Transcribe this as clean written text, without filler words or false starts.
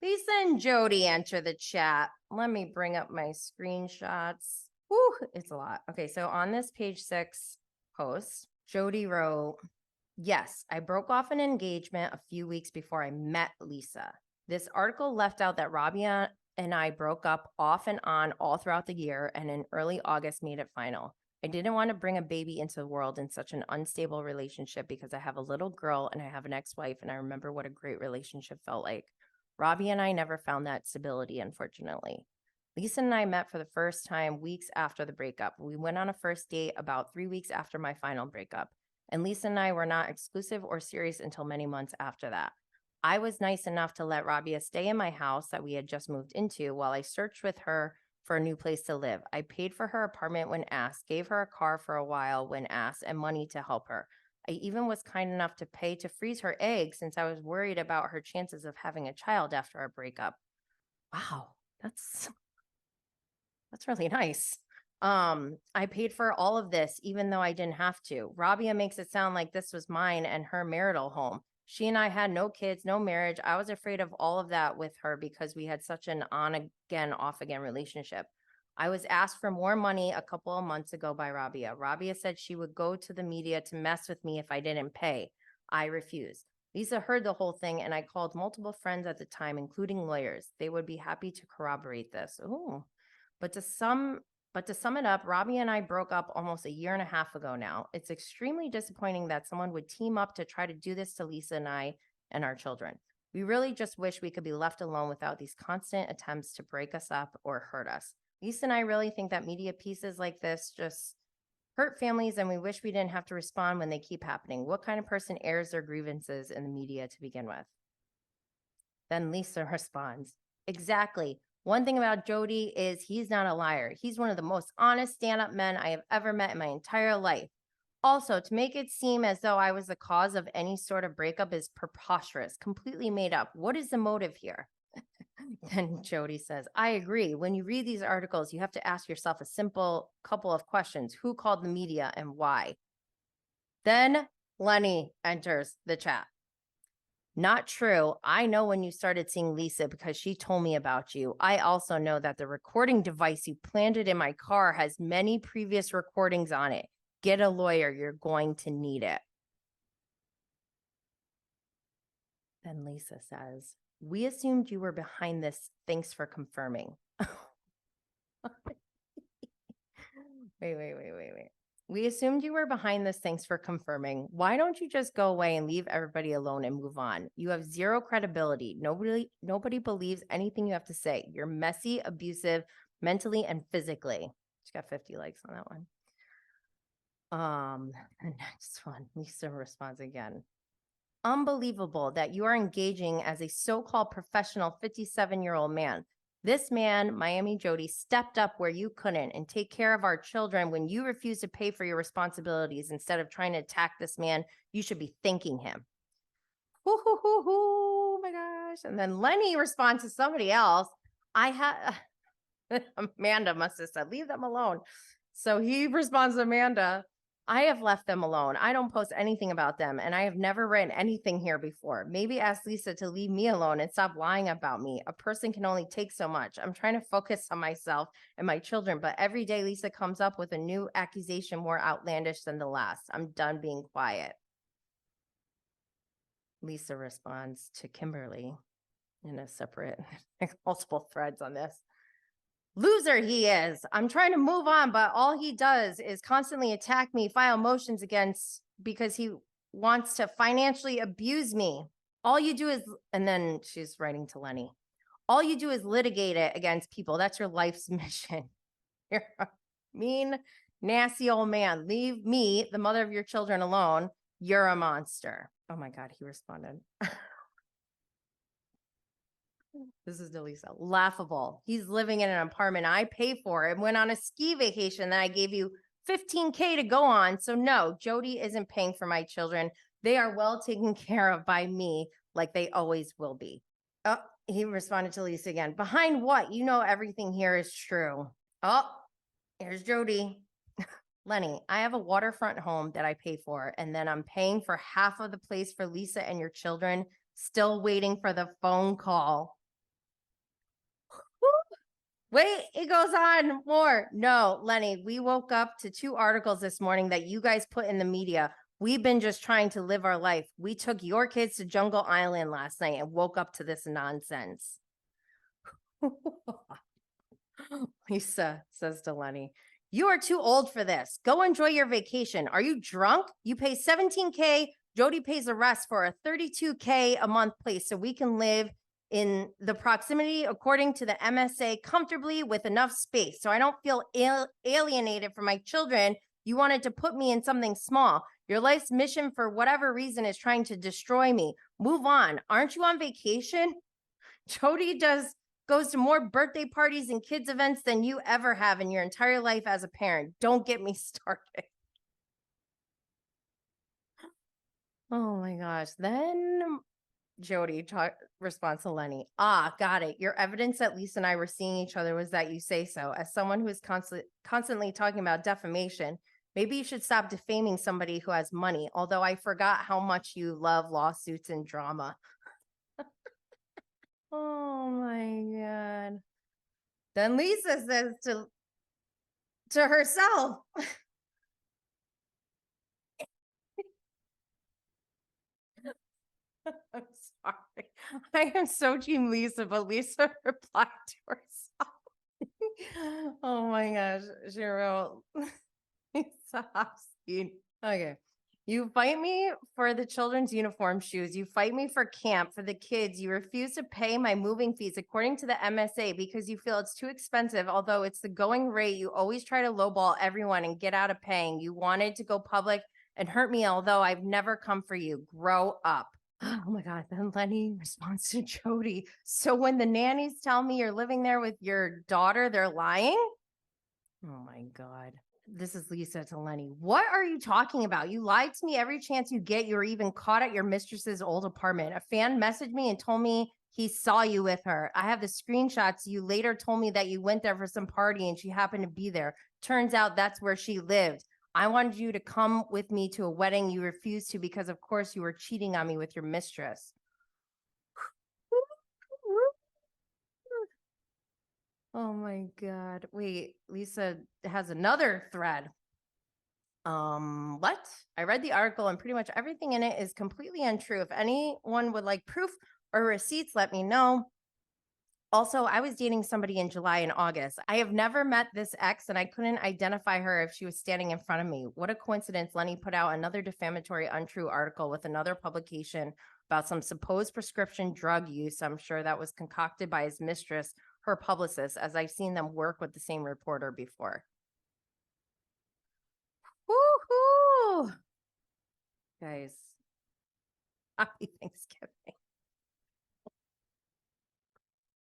Lisa and Jody enter the chat. Let me bring up my screenshots. Whew, it's a lot. Okay, so on this page 6 post, Jody wrote, yes, I broke off an engagement a few weeks before I met Lisa. This article left out that Rabia and I broke up off and on all throughout the year, and in early August made it final. I didn't want to bring a baby into the world in such an unstable relationship because I have a little girl and I have an ex-wife, and I remember what a great relationship felt like. Robbie and I never found that stability, unfortunately. Lisa and I met for the first time weeks after the breakup. We went on a first date about 3 weeks after my final breakup, and Lisa and I were not exclusive or serious until many months after that. I was nice enough to let Rabia stay in my house that we had just moved into while I searched with her for a new place to live. I paid for her apartment when asked, gave her a car for a while when asked, and money to help her. I even was kind enough to pay to freeze her eggs since I was worried about her chances of having a child after our breakup. Wow, that's really nice. I paid for all of this, even though I didn't have to. Rabia makes it sound like this was mine and her marital home. She and I had no kids, no marriage. I was afraid of all of that with her because we had such an on again, off again relationship. I was asked for more money a couple of months ago by Rabia. Rabia said she would go to the media to mess with me if I didn't pay. I refused. Lisa heard the whole thing, and I called multiple friends at the time, including lawyers. They would be happy to corroborate this. Ooh. But to sum it up, Robbie and I broke up almost a year and a half ago now. It's extremely disappointing that someone would team up to try to do this to Lisa and I and our children. We really just wish we could be left alone without these constant attempts to break us up or hurt us. Lisa and I really think that media pieces like this just hurt families, and we wish we didn't have to respond when they keep happening. What kind of person airs their grievances in the media to begin with? Then Lisa responds, exactly. One thing about Jody is he's not a liar. He's one of the most honest stand-up men I have ever met in my entire life. Also, to make it seem as though I was the cause of any sort of breakup is preposterous, completely made up. What is the motive here? Then Jody says, I agree. When you read these articles, you have to ask yourself a simple couple of questions. Who called the media and why? Then Lenny enters the chat. Not true. I know when you started seeing Lisa because she told me about you. I also know that the recording device you planted in my car has many previous recordings on it. Get a lawyer. You're going to need it. Then Lisa says, we assumed you were behind this. Thanks for confirming. Wait. We assumed you were behind this. Thanks for confirming. Why don't you just go away and leave everybody alone and move on? You have zero credibility. Nobody believes anything you have to say. You're messy, abusive, mentally and physically. She got 50 likes on that one. The next one, Lisa responds again. Unbelievable that you are engaging as a so-called professional 57-year-old man. This man, Miami Jody, stepped up where you couldn't and take care of our children when you refused to pay for your responsibilities. Instead of trying to attack this man, you should be thanking him. Oh my gosh. And then Lenny responds to somebody else. Amanda must have said, leave them alone. So he responds to Amanda, I have left them alone. I don't post anything about them, and I have never written anything here before. Maybe ask Lisa to leave me alone and stop lying about me. A person can only take so much. I'm trying to focus on myself and my children, but every day Lisa comes up with a new accusation more outlandish than the last. I'm done being quiet. Lisa responds to Kimberly in a separate, multiple threads on this. Loser he is. I'm trying to move on, but all he does is constantly attack me, file motions against because he wants to financially abuse me. All you do is, and then she's writing to Lenny, all you do is litigate it against people. That's your life's mission. You're a mean, nasty old man. Leave me, the mother of your children, alone. You're a monster. Oh my God, he responded. This is Delisa. Laughable. He's living in an apartment I pay for and went on a ski vacation that I gave you $15K to go on. So no, Jody isn't paying for my children. They are well taken care of by me, like they always will be. Oh, he responded to Lisa again. Behind what? You know everything here is true. Oh, here's Jody. Lenny, I have a waterfront home that I pay for, and then I'm paying for half of the place for Lisa and your children, still waiting for the phone call. Wait, it goes on more. No, Lenny, we woke up to 2 articles this morning that you guys put in the media. We've been just trying to live our life. We took your kids to Jungle Island last night and woke up to this nonsense. Lisa says to Lenny, you are too old for this. Go enjoy your vacation. Are you drunk? You pay $17K. Jody pays the rest for a $32K a month place so we can live in the proximity according to the MSA comfortably with enough space. So I don't feel alienated from my children. You wanted to put me in something small. Your life's mission for whatever reason is trying to destroy me. Move on. Aren't you on vacation? Jody goes to more birthday parties and kids events than you ever have in your entire life as a parent. Don't get me started. Oh my gosh. Then Jody responds to Lenny. Got it. Your evidence that Lisa and I were seeing each other was that you say so. As someone who is constantly talking about defamation, maybe you should stop defaming somebody who has money. Although I forgot how much you love lawsuits and drama. Oh my God. Then Lisa says to herself, I'm sorry. I am so team Lisa, but Lisa replied to herself. Oh my gosh. She wrote, Lisa Hochstein. Okay. You fight me for the children's uniform shoes. You fight me for camp for the kids. You refuse to pay my moving fees according to the MSA because you feel it's too expensive. Although it's the going rate, you always try to lowball everyone and get out of paying. You wanted to go public and hurt me, although I've never come for you. Grow up. Oh my God. Then Lenny responds to Jody. So when the nannies tell me you're living there with your daughter, they're lying? Oh my God. This is Lisa to Lenny. What are you talking about? You lied to me every chance you get. You were even caught at your mistress's old apartment. A fan messaged me and told me he saw you with her. I have the screenshots. You later told me that you went there for some party and she happened to be there. Turns out that's where she lived. I wanted you to come with me to a wedding. You refused to because, of course, you were cheating on me with your mistress. Oh my God. Wait, Lisa has another thread. What? I read the article and pretty much everything in it is completely untrue. If anyone would like proof or receipts, let me know. Also, I was dating somebody in July and August. I have never met this ex and I couldn't identify her if she was standing in front of me. What a coincidence. Lenny put out another defamatory, untrue article with another publication about some supposed prescription drug use. I'm sure that was concocted by his mistress, her publicist, as I've seen them work with the same reporter before. Woohoo! Guys, happy Thanksgiving.